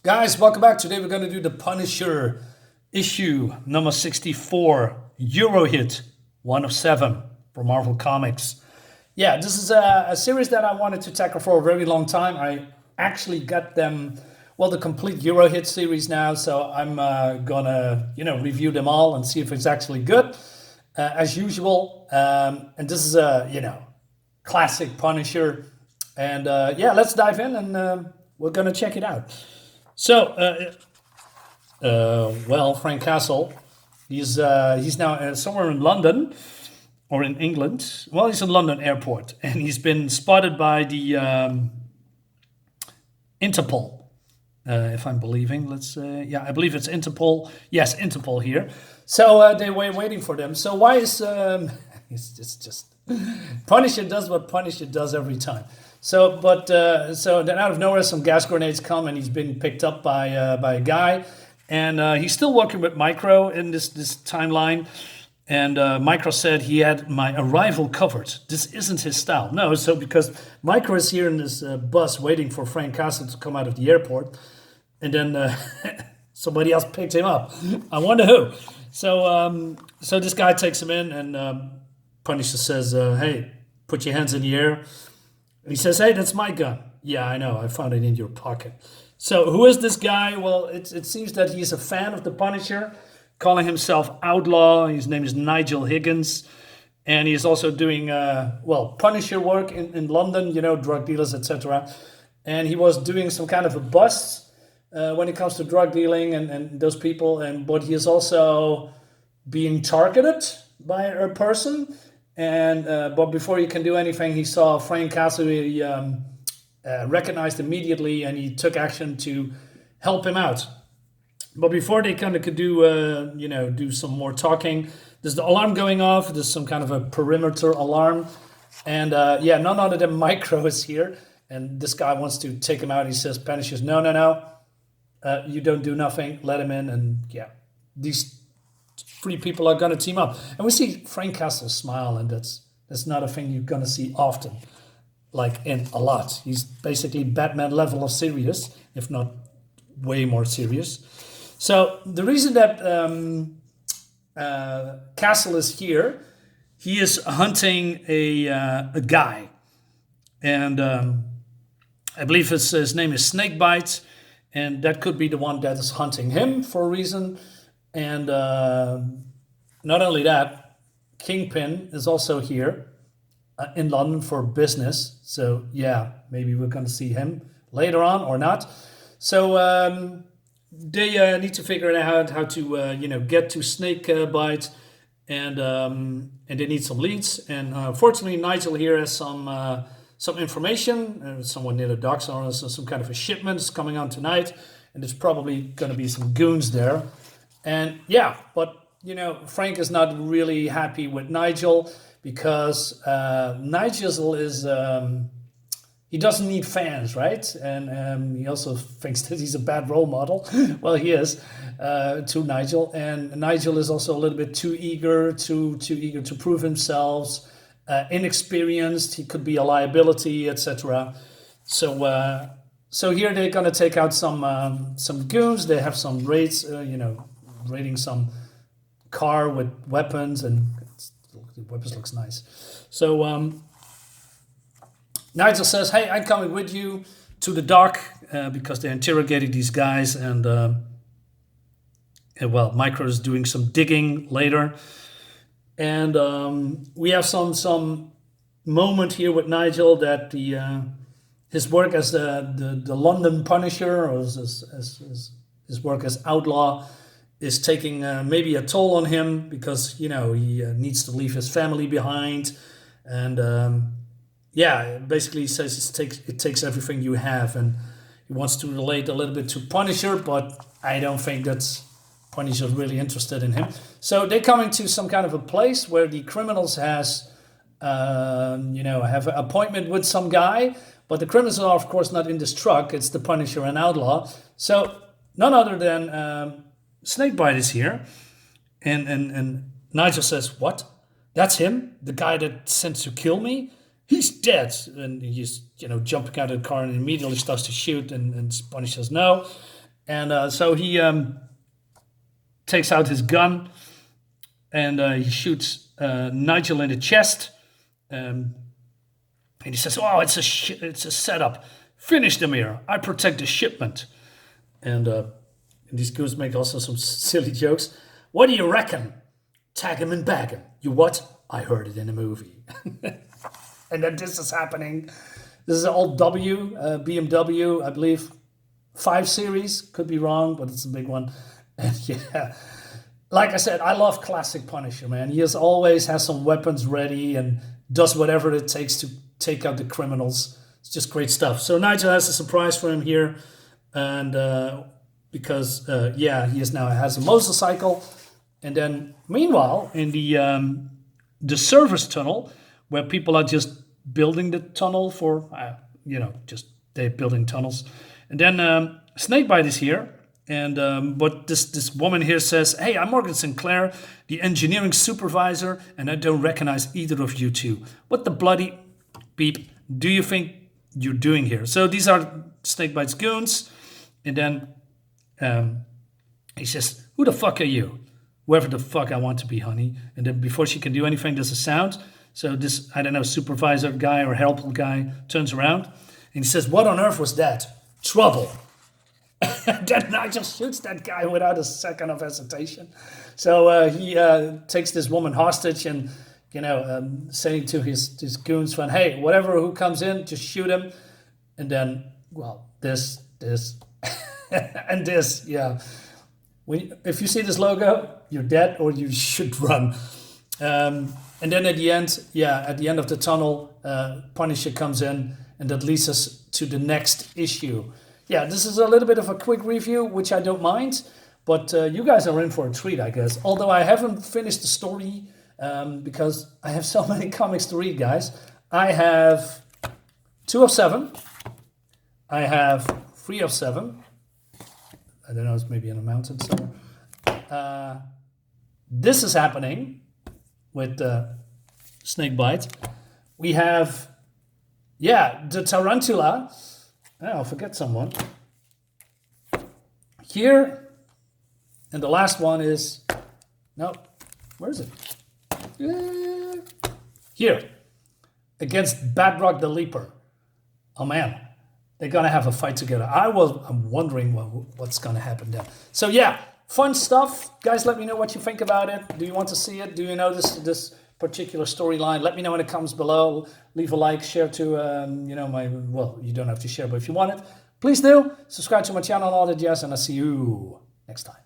Guys, welcome back. Today we're going to do the Punisher issue number 64, Eurohit, 1 of 7 for Marvel Comics. Yeah, this is a series that I wanted to tackle for a very long time. I actually got them, well, the complete Eurohit series now, so I'm gonna, review them all and see if it's actually good, as usual. And this is a, classic Punisher. And let's dive in and we're gonna check it out. So, Frank Castle, he's now somewhere in London or in England. Well, he's in London airport, and he's been spotted by the Interpol, if I'm believing. I believe it's Interpol. Yes, Interpol here. So they were waiting for them. So why is it's just Punisher does what Punisher does every time. So then out of nowhere, some gas grenades come, and he's been picked up by a guy, and he's still working with Micro in this timeline. And Micro said he had my arrival covered. This isn't his style. No, so because Micro is here in this bus waiting for Frank Castle to come out of the airport, and then somebody else picked him up. I wonder who. So this guy takes him in, and Punisher says, "Hey, put your hands in the air." And he says, "Hey, that's my gun." "Yeah, I know. I found it in your pocket." So who is this guy? Well, it seems that he's a fan of the Punisher, calling himself Outlaw. His name is Nigel Higgins. And he's also doing, Punisher work in London, drug dealers, etc. And he was doing some kind of a bust when it comes to drug dealing and those people. But he is also being targeted by a person. And but before he can do anything, he saw Frank Castle. He recognized immediately, and he took action to help him out. But before they kind of could do some more talking, there's the alarm going off. There's some kind of a perimeter alarm, and none other than Micro is here. And this guy wants to take him out. He says, "Punisher, no, you don't do nothing. Let him in." And these three people are going to team up, and we see Frank Castle smile, and that's not a thing you're going to see often, like in a lot. He's basically Batman level of serious, if not way more serious. So the reason that Castle is here, he is hunting a guy, and I believe his name is Snakebite, and that could be the one that is hunting him for a reason. And not only that, Kingpin is also here in London for business. So maybe we're going to see him later on or not. So they need to figure out how to get to Snakebite, and they need some leads. And fortunately, Nigel here has some information. Someone near the docks, or some kind of a shipment is coming on tonight, and there's probably going to be some goons there. And but Frank is not really happy with Nigel, because Nigel is he doesn't need fans, right? And he also thinks that he's a bad role model. Well, he is to Nigel, and Nigel is also a little bit too eager to prove himself, inexperienced. He could be a liability, etc. So here they're gonna take out some goons. They have some raids, raiding some car with weapons, and the weapons looks nice. So Nigel says, "Hey, I'm coming with you to the dock," because they're interrogating these guys, and Micro is doing some digging later, and we have some moment here with Nigel that his work as the London Punisher, or his work as Outlaw, is taking maybe a toll on him, because he needs to leave his family behind, and basically he says it takes everything you have, and he wants to relate a little bit to Punisher, but I don't think that's Punisher really interested in him. So they come into some kind of a place where the criminals have an appointment with some guy, but the criminals are of course not in this truck. It's the Punisher and Outlaw. So none other than Snakebite is here, and Nigel says, "What? That's him? The guy that sent to kill me? He's dead." And he's jumping out of the car and immediately starts to shoot, and Punisher says no. And so he takes out his gun and he shoots Nigel in the chest. And he says, "Oh, it's a setup. Finish them here. I protect the shipment." And these goons make also some silly jokes. "What do you reckon? Tag him and bag him. You what? I heard it in a movie." And then this is happening. This is an old BMW, I believe, 5 Series. Could be wrong, but it's a big one. And yeah, like I said, I love classic Punisher, man. He always has some weapons ready and does whatever it takes to take out the criminals. It's just great stuff. So Nigel has a surprise for him here. And because, he has a motorcycle. And then, meanwhile, in the service tunnel, where people are just building the tunnel for, they're building tunnels. And then Snakebite is here. And but this woman here says, "Hey, I'm Morgan Sinclair, the engineering supervisor, and I don't recognize either of you two. What the bloody beep do you think you're doing here?" So these are Snakebite's goons. And then he says, "Who the fuck are you?" "Whoever the fuck I want to be, honey." And then before she can do anything, there's a sound. So this, I don't know, supervisor guy or helpful guy turns around and he says, "What on earth was that?" "Trouble." Then Nigel shoots that guy without a second of hesitation. So he takes this woman hostage and, saying to his goons, "Hey, who comes in, just shoot him." And then, well, this, and this, yeah. If you see this logo, you're dead or you should run. And then at the end of the tunnel, Punisher comes in, and that leads us to the next issue. Yeah, this is a little bit of a quick review, which I don't mind, but you guys are in for a treat, I guess. Although I haven't finished the story because I have so many comics to read, guys. I have 2 of 7. I have 3 of 7. I don't know, it's maybe in a mountain somewhere. This is happening with Snakebite. We have, the Tarantula. I'll forget someone. Here, and the last one is, no, where is it? Here, against Badrock the Leaper. Oh man, they're gonna have a fight together. I'm wondering what's gonna happen there. So yeah, fun stuff. Guys, let me know what you think about it. Do you want to see it? Do you know this particular storyline? Let me know in the comments below. Leave a like, share to you don't have to share, but if you want it, please do. Subscribe to my channel and all that jazz, and I'll see you next time.